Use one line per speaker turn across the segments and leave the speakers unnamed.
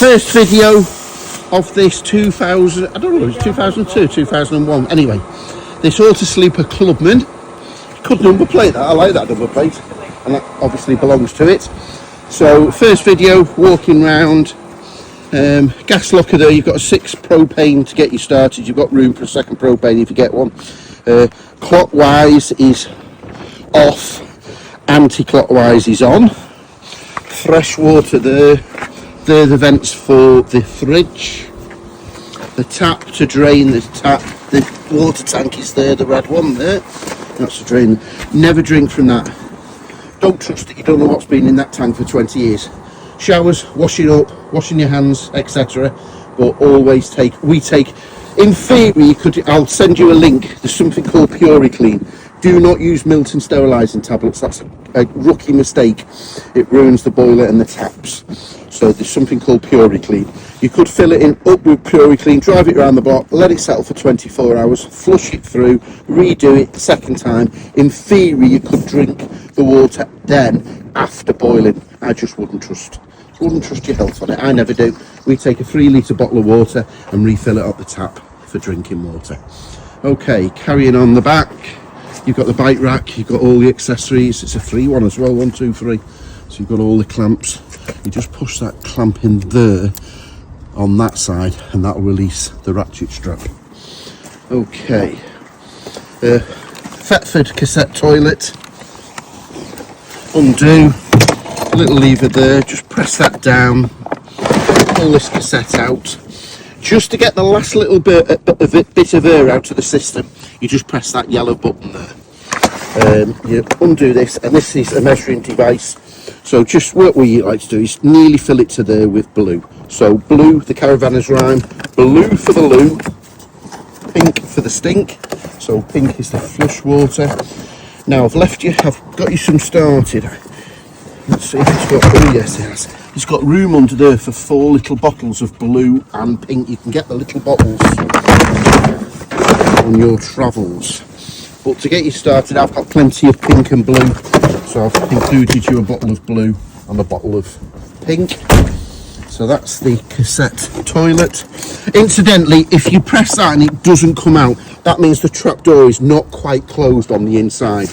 first video of this 2000, I don't know, it's 2002, 2001, anyway, this Autosleeper Clubman. Good number plate, that, I like that number plate, and that obviously belongs to it. So first video, walking round, gas locker there, you've got a 6 propane to get you started, you've got room for a second propane if you get one. Clockwise is off, anti-clockwise is on. Fresh water there, they're the vents for the fridge. The tap to drain the tap, the water tank is there, the red one there, that's the drain. Never drink from that. Don't trust it, you don't know what's been in that tank for 20 years. Showers, washing up, washing your hands, etc. But always take, in theory you could, I'll send you a link, there's something called PuriClean. Do not use Milton sterilising tablets, that's a rookie mistake. It ruins the boiler and the taps. So there's something called PuriClean. You could fill it in up with PuriClean, drive it around the block, let it settle for 24 hours, flush it through, redo it second time. In theory you could drink the water then after boiling. I just wouldn't trust your health on it. I never do. We take a 3 litre bottle of water and refill it up the tap for drinking water. Okay, carrying on the back, you've got the bike rack, you've got all the accessories. It's a 3 one as well, 1, 2, 3. So you've got all the clamps. You just push that clamp in there on that side and that'll release the ratchet strap. Okay, Thetford cassette toilet, undo, a little lever there, just press that down, pull this cassette out. Just to get the last little bit of air out of the system, you just press that yellow button there. You undo this, and this is a measuring device. So just what we like to do is nearly fill it to there with blue. So blue, the Caravans rhyme, blue for the loo, pink for the stink. So pink is the flush water. Now I've got you some started. Let's see if it's got, oh yes it has. It's got room under there for 4 little bottles of blue and pink. You can get the little bottles on your travels. But to get you started, I've got plenty of pink and blue. So I've included you a bottle of blue and a bottle of pink. So that's the cassette toilet. Incidentally, if you press that and it doesn't come out, that means the trapdoor is not quite closed on the inside.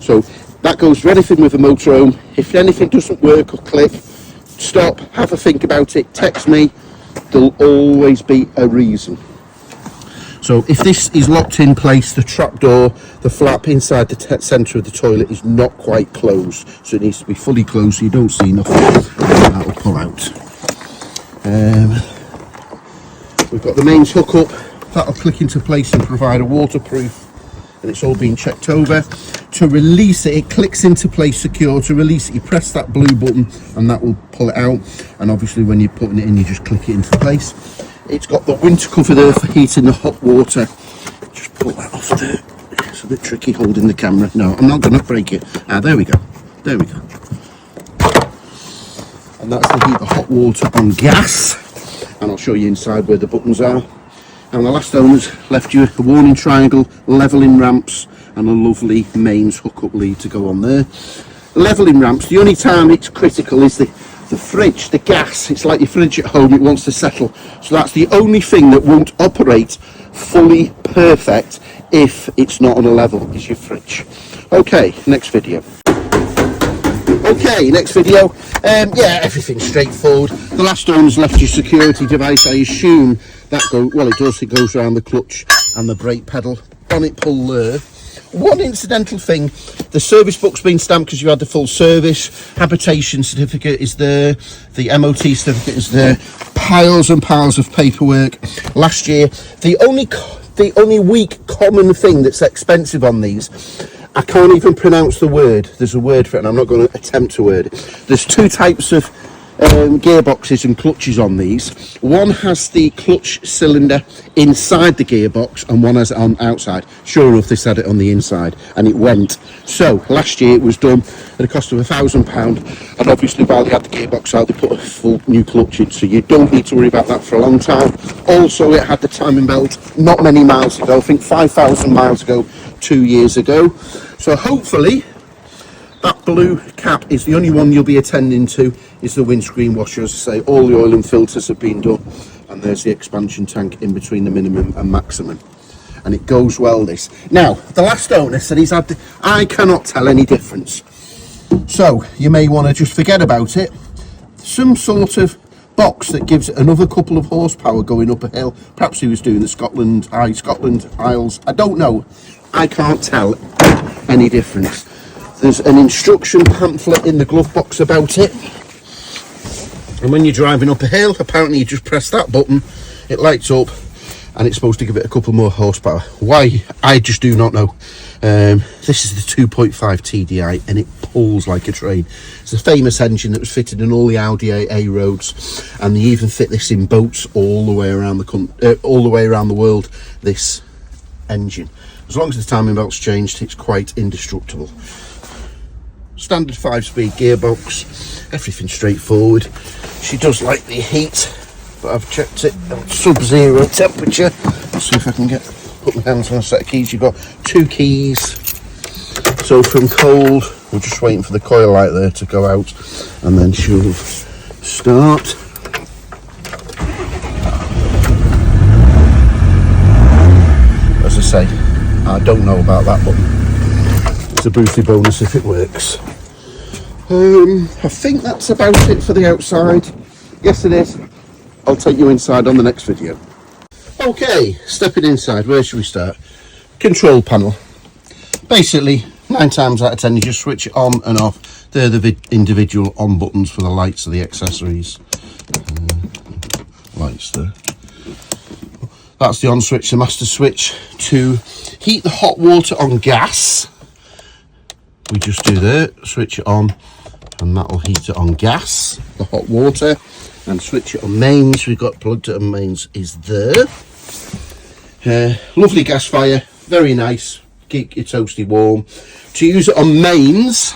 So that goes for anything with a motorhome. If anything doesn't work or click, stop, have a think about it, text me. There'll always be a reason. So if this is locked in place, the trapdoor, the flap inside the centre of the toilet is not quite closed. So it needs to be fully closed so you don't see nothing. That'll pull out. We've got the mains hookup. That'll click into place and provide a waterproof. And it's all been checked over. To release it, it clicks into place secure. To release it, you press that blue button and that will pull it out. And obviously when you're putting it in, you just click it into place. It's got the winter cover there for heating the hot water. Just pull that off there. It's a bit tricky holding the camera. No, I'm not going to break it. Ah, there we go. There we go. And that's to heat the hot water on gas. And I'll show you inside where the buttons are. And the last owners left you a warning triangle, levelling ramps, and a lovely mains hookup lead to go on there. Levelling ramps, the only time it's critical is the fridge, the gas. It's like your fridge at home, it wants to settle. So that's the only thing that won't operate fully perfect if it's not on a level, is your fridge. Okay, next video. Okay, next video. Yeah, everything's straightforward. The last one's left your security device. I assume that it goes around the clutch and the brake pedal. Bonnet pull there. One incidental thing, the service book's been stamped because you had the full service. Habitation certificate is there. The MOT certificate is there. Piles and piles of paperwork. Last year, the only weak common thing that's expensive on these, I can't even pronounce the word. There's a word for it and I'm not going to attempt to word it. There's 2 types of gearboxes and clutches on these. One has the clutch cylinder inside the gearbox and one has it on outside. Sure enough, they had it on the inside and it went. So last year it was done at a cost of £1,000, and obviously while they had the gearbox out, they put a full new clutch in, so you don't need to worry about that for a long time. Also, it had the timing belt not many miles ago, I think 5,000 miles ago, 2 years ago. So hopefully That blue cap is the only one you'll be attending to, is the windscreen washer. As I say, all the oil and filters have been done, and there's the expansion tank in between the minimum and maximum, and it goes well, this. Now, the last owner said he's had I cannot tell any difference, so you may want to just forget about it. Some sort of box that gives it another couple of horsepower going up a hill. Perhaps he was doing the Scotland Isles, I don't know. I can't tell any difference. There's an instruction pamphlet in the glove box about it, and when you're driving up a hill, apparently you just press that button, it lights up, and it's supposed to give it a couple more horsepower. Why, I just do not know. This is the 2.5 TDI, and it pulls like a train. It's a famous engine that was fitted in all the Audi A roads, and they even fit this in boats all the way around the world. This engine, as long as the timing belt's changed, it's quite indestructible. Standard 5-speed gearbox, everything straightforward. She does like the heat, but I've checked it at sub-zero temperature. Let's see if I can put my hands on a set of keys. You've got 2 keys, so from cold, we're just waiting for the coil light there to go out, and then she'll start. As I say, I don't know about that button. It's a boosty bonus if it works. I think that's about it for the outside. Yes, it is. I'll take you inside on the next video. Okay, stepping inside, where should we start? Control panel. Basically, 9 times out of 10 you just switch it on and off. They're the individual on buttons for the lights or the accessories. Lights there. That's the on switch, the master switch. To heat the hot water on gas, we just do that, switch it on, and that'll heat it on gas, the hot water. And switch it on mains, we've got plugged it on mains, is there. Lovely gas fire, very nice, keep your toasty warm. To use it on mains,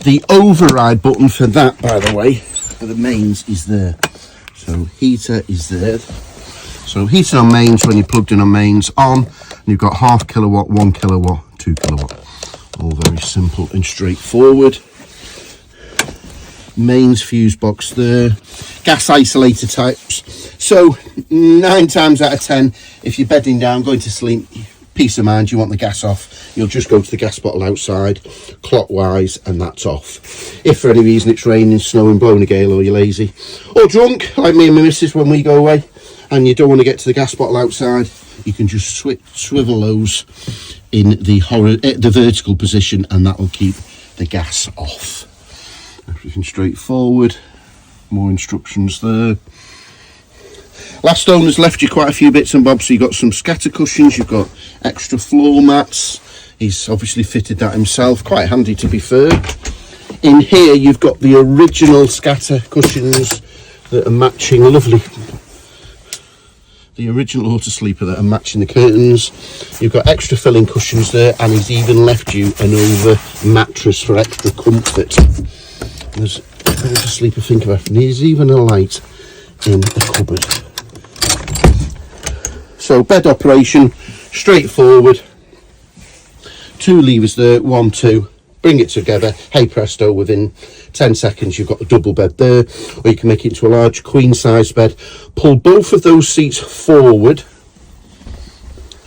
the override button for that, by the way, for the mains, is there. So heater is there. So heating on mains, when you're plugged in on mains, on, and you've got 0.5 kilowatt, 1 kilowatt, 2 kilowatt. All very simple and straightforward. Mains fuse box there. Gas isolator types. So 9 times out of 10, if you're bedding down, going to sleep, peace of mind, you want the gas off, you'll just go to the gas bottle outside, clockwise, and that's off. If for any reason it's raining, snowing, blowing a gale, or you're lazy, or drunk, like me and my missus when we go away, and you don't want to get to the gas bottle outside, you can just swivel those in the vertical position, and that will keep the gas off. Everything straightforward. More instructions there. Last owner's left you quite a few bits and bobs. So you've got some scatter cushions, you've got extra floor mats. He's obviously fitted that himself, quite handy to be fair. In here you've got the original scatter cushions that are matching, lovely. The original auto sleeper that are matching the curtains. You've got extra filling cushions there, and he's even left you an over mattress for extra comfort. There's a sleeper think about it. There's even a light in the cupboard. So bed operation, straightforward. 2 levers there, 1, 2. Bring it together. Hey presto! Within 10 seconds, you've got the double bed there, or you can make it into a large queen size bed. Pull both of those seats forward.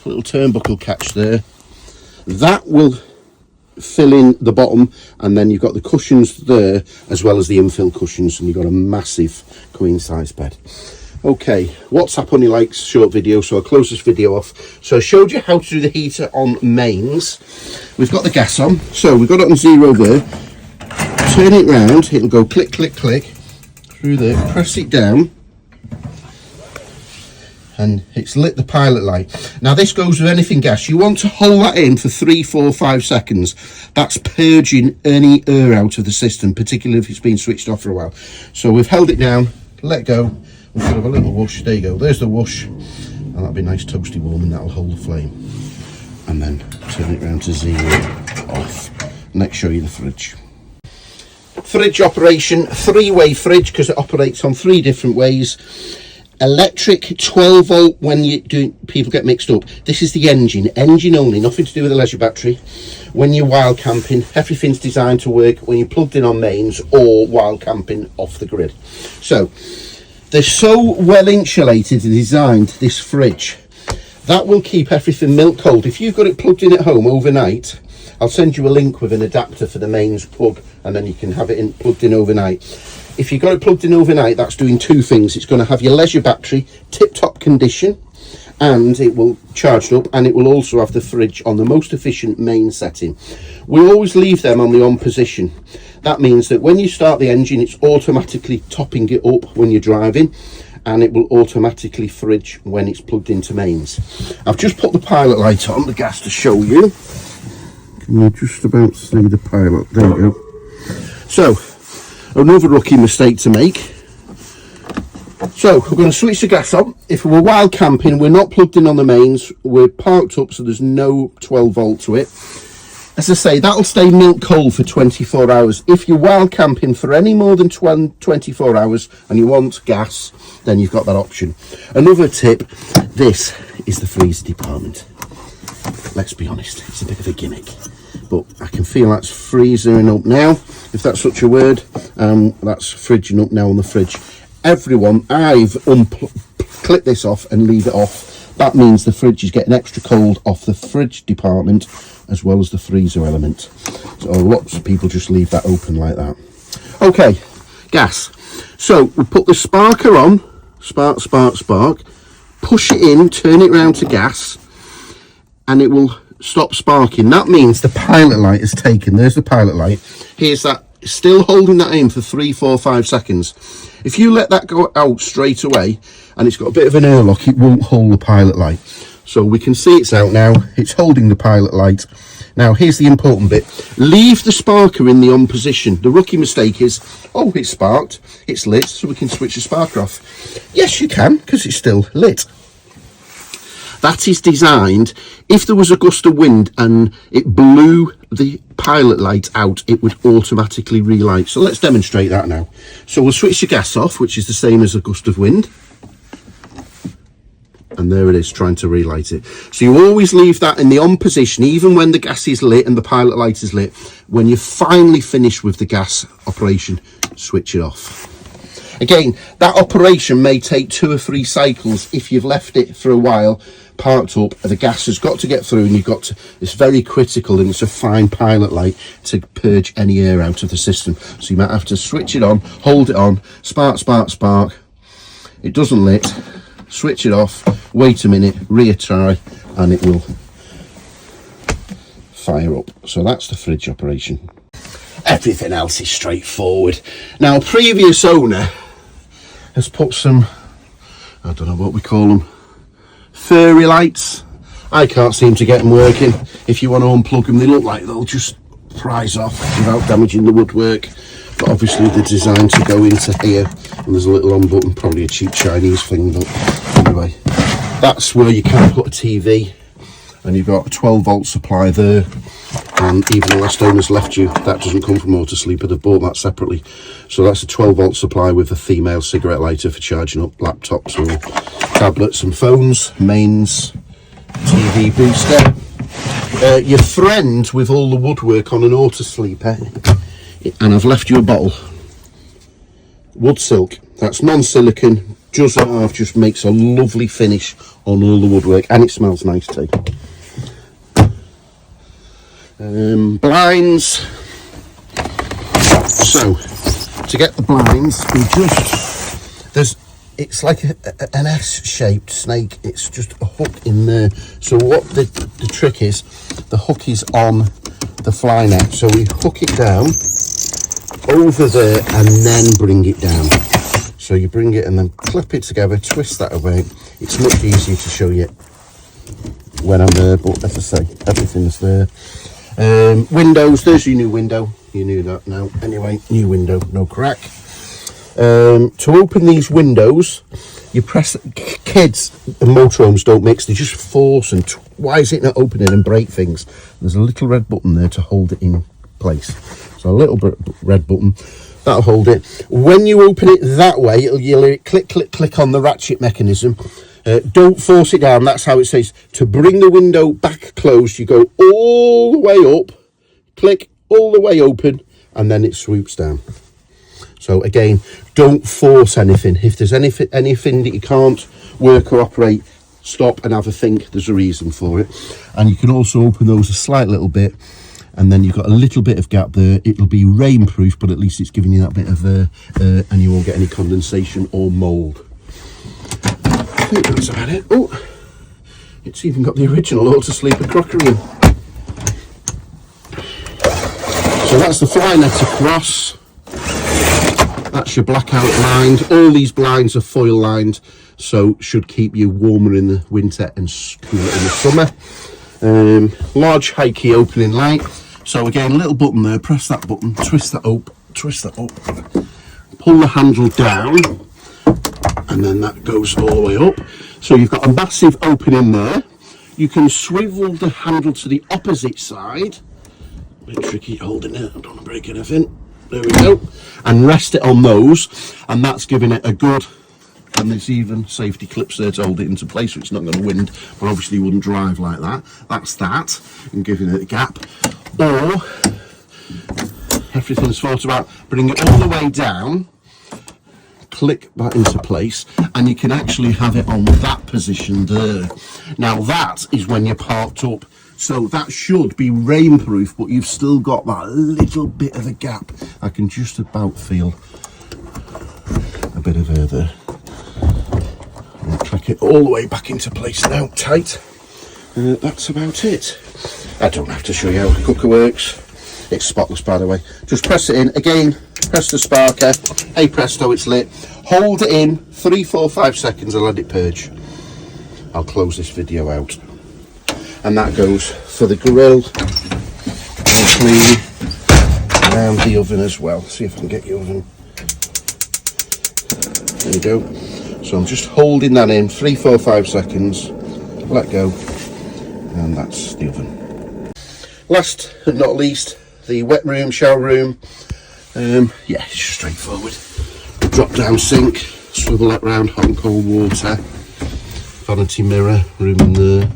A little turnbuckle catch there. That will fill in the bottom, and then you've got the cushions there as well as the infill cushions, and you've got a massive queen size bed. Okay, WhatsApp only likes short videos, so I'll close this video off. So I showed you how to do the heater on mains. We've got the gas on, so we've got it on 0 there. Turn it round, it'll go click click click through there. Press it down, and it's lit the pilot light. Now this goes with anything gas. You want to hold that in for 3, 4, 5 seconds. That's purging any air out of the system, particularly if it's been switched off for a while. So we've held it down, let go, we've got a little whoosh. There you go, there's the whoosh, and that'll be nice toasty warm, and that'll hold the flame. And then turn it round to 0, off. Next, show you the fridge. Fridge operation, 3-way fridge, because it operates on 3 different ways. Electric 12 volt when you do, people get mixed up. This is the engine only, nothing to do with the leisure battery. When you're wild camping, everything's designed to work when you're plugged in on mains or wild camping off the grid. So they're so well insulated and designed, this fridge, that will keep everything milk cold. If you've got it plugged in at home overnight, I'll send you a link with an adapter for the mains plug, and then you can have it plugged in overnight. If you've got it plugged in overnight, that's doing two things. It's going to have your leisure battery tip-top condition, and it will charge up, and it will also have the fridge on the most efficient main setting. We always leave them on the on position. That means that when you start the engine, it's automatically topping it up when you're driving, and it will automatically fridge when it's plugged into mains. I've just put the pilot light on the gas to show you. Can you just about see the pilot? There you go. So, another rookie mistake to make. So we're going to switch the gas on. If we're wild camping, we're not plugged in on the mains, we're parked up, so there's no 12 volt to it. As I say, that'll stay milk cold for 24 hours. If you're wild camping for any more than 24 hours and you want gas, then you've got that option. Another tip, this is the freezer department. Let's be honest, it's a bit of a gimmick, but I can feel that's freezing up now, if that's such a word. That's fridging up now on the fridge. Everyone, I've click this off and leave it off. That means the fridge is getting extra cold off the fridge department as well as the freezer element. So lots of people just leave that open like that. Okay, gas. So we put the sparker on, spark, push it in, turn it round to gas, and it will stop sparking. That means the pilot light is taken. There's the pilot light. Here's that, still holding that in for 3, 4, 5 seconds. If you let that go out straight away and it's got a bit of an airlock, it won't hold the pilot light. So we can see it's out now, it's holding the pilot light. Now here's the important bit, leave the sparker in the on position. The rookie mistake is, oh, it's sparked, it's lit, so we can switch the sparker off. Yes you can, because it's still lit. That is designed, if there was a gust of wind and it blew the pilot light out, it would automatically relight. So let's demonstrate that now. So we'll switch the gas off, which is the same as a gust of wind. And there it is, trying to relight it. So you always leave that in the on position, even when the gas is lit and the pilot light is lit. When you're finally finished with the gas operation, switch it off. Again, that operation may take 2 or 3 cycles if you've left it for a while parked up. The gas has got to get through, and you've got to, it's very critical, and it's a fine pilot light to purge any air out of the system. So you might have to switch it on, hold it on, spark. It doesn't lit, switch it off, wait a minute, retry, and it will fire up. So that's the fridge operation. Everything else is straightforward. Now, previous owner has put some, I don't know what we call them, fairy lights. I can't seem to get them working. If you want to unplug them, they look like they'll just prise off without damaging the woodwork. But obviously they're designed to go into here, and there's a little on button, probably a cheap Chinese thing, but anyway, that's where you can put a TV, and you've got a 12 volt supply there. And even the last owner's left you, that doesn't come from Autosleeper, they've bought that separately. So that's a 12 volt supply with a female cigarette lighter for charging up laptops or tablets and phones, mains, TV booster. Your friend with all the woodwork on an Autosleeper, and I've left you a bottle, wood silk, that's non-silicon, just makes a lovely finish on all the woodwork, and it smells nice too. Blinds. So to get the blinds, it's like an S-shaped snake. It's just a hook in there. So what the trick is, the hook is on the fly net, so we hook it down over there and then bring it down. So you bring it and then clip it together, twist that away. It's much easier to show you when I'm there, but as I say, everything's there. Windows, there's your new window, you knew that now. Anyway, new window, no crack. To open these windows, you press, kids and motorhomes don't mix, they just force, and why is it not opening and break things? There's a little red button there to hold it in place. So a little red button, That'll hold it. When you open it that way, you'll click, click, click on the ratchet mechanism. Don't force it down. That's how it says. To bring the window back closed, you go all the way up, click all the way open, and then it swoops down. So again, don't force anything. If there's anything that you can't work or operate, stop and have a think. There's a reason for it. And you can also open those a slight little bit, and then you've got a little bit of gap there. It'll be rainproof, but at least it's giving you that bit of and you won't get any condensation or mould. I think that's about it. Oh, it's even got the original auto sleeper crockery in. So that's the fly net across. That's your blackout lined. All these blinds are foil lined, so should keep you warmer in the winter and cooler in the summer. Large high key opening light. So again, little button there, press that button, twist that up, pull the handle down, and then that goes all the way up. So you've got a massive opening there. You can swivel the handle to the opposite side. A bit tricky holding it, I don't want to break anything. There we go. And rest it on those, and that's giving it a good, and there's even safety clips there to hold it into place so it's not going to wind, but obviously you wouldn't drive like that. That's that, and giving it a gap. Or everything's thought about, bring it all the way down, click that into place, and you can actually have it on that position there. Now that is when you're parked up, so that should be rainproof, but you've still got that little bit of a gap. I can just about feel a bit of air there. I'll click it all the way back into place now, tight. That's about it. I don't have to show you how the cooker works. It's spotless, by the way. Just press it in. Again, press the sparker. Hey presto, it's lit. Hold it in 3, 4, 5 seconds and let it purge. I'll close this video out. And that goes for the grill. All clean. Around the oven as well. See if I can get the oven. There we go. So I'm just holding that in 3, 4, 5 seconds. Let go. And that's the oven. Last but not least, the wet room, shower room. Yeah, it's just straightforward. Drop down sink, swivel that round, hot and cold water, vanity mirror, room in there,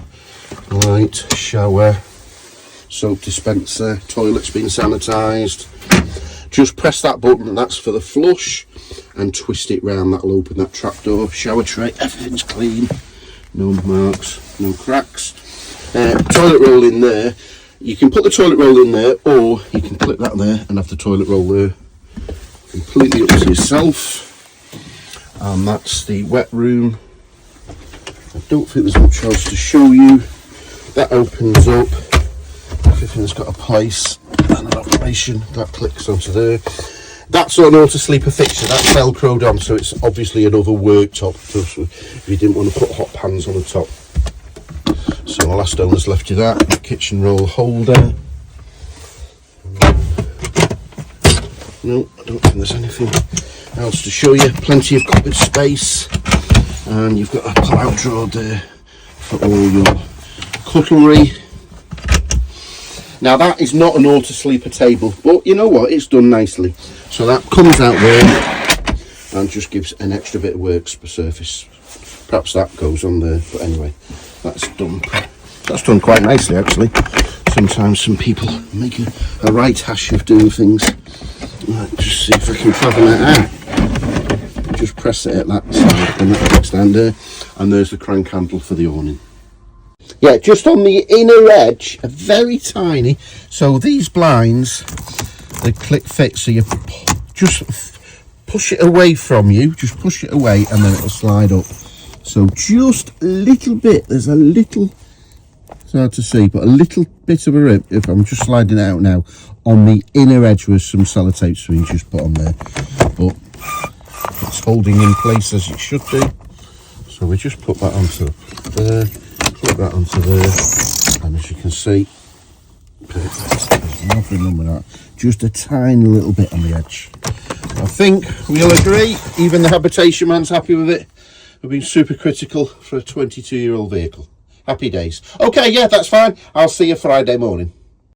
light, shower, soap dispenser, toilet's been sanitised. Just press that button, and that's for the flush, and twist it round, that'll open that trapdoor. Shower tray, everything's clean, no marks, no cracks. Toilet roll in there. You can put the toilet roll in there, or you can clip that there and have the toilet roll there. Completely up to yourself. And that's the wet room. I don't think there's much else to show you. That opens up. Everything's got a place and an operation. That clicks onto there. That's an auto sleeper fixture. That's velcroed on, so it's obviously another worktop. If you didn't want to put hot pans on the top. So the last owner's left you that. Kitchen roll holder. No, I don't think there's anything else to show you. Plenty of cupboard space. And you've got a pull-out drawer there for all your cutlery. Now that is not an auto sleeper table, but you know what? It's done nicely. So that comes out there and just gives an extra bit of work surface. Perhaps that goes on there, but anyway. That's done quite nicely, actually. Sometimes some people make a right hash of doing things. Right, just see if I can fathom it out. Just press it at that side and that clicks down there. And there's the crank handle for the awning. Yeah, just on the inner edge, a very tiny. So these blinds, they click fit. So you just push it away from you. Just push it away and then it'll slide up. So just a little bit, there's a little, it's hard to see, but a little bit of a rip, if I'm just sliding it out now, on the inner edge with some sellotape screens just put on there. But it's holding in place as it should do. So we just put that onto there, put that onto there, and as you can see, perfect. There's nothing wrong with that. Just a tiny little bit on the edge. I think we'll agree, even the Habitation man's happy with it. We've been super critical for a 22-year-old vehicle. Happy days. Okay, yeah, that's fine. I'll see you Friday morning.